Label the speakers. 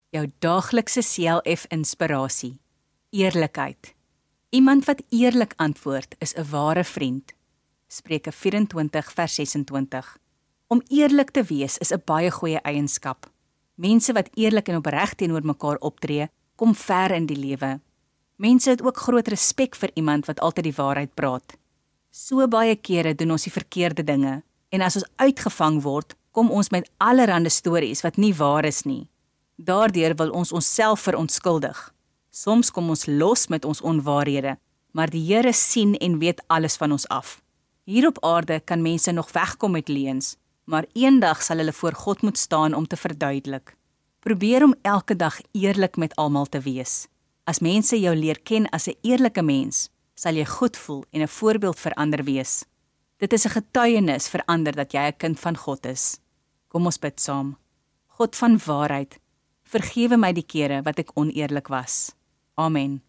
Speaker 1: Jou daaglikse CLF-inspirasie. Eerlikheid. Iemand wat eerlik antwoord is 'n ware vriend. Spreuke 24 vers 26. Om eerlik te wees is 'n baie goeie eienskap. Mense wat eerlik en opreg teenoor mekaar optree, kom ver in die lewe. Mense het ook groot respek vir iemand wat altyd die waarheid praat. So baie kere doen ons die verkeerde dinge, en as ons uitgevang word, kom ons met allerhande stories wat nie waar is nie. Daardeur wil ons onsself verontskuldig. Soms kom ons los met ons onwaarhede, maar die Here sien en weet alles van ons af. Hier op aarde kan mense nog wegkom met leuns, maar eendag sal hulle voor God moet staan om te verduidelik. Probeer om elke dag eerlik met almal te wees. As mense jou leer ken as 'n eerlike mens, sal jy goed voel en 'n voorbeeld vir ander wees. Dit is 'n getuienis vir ander dat jy 'n kind van God is. Kom ons bid saam. God van waarheid, vergewe my die kere wat ek oneerlik was. Amen.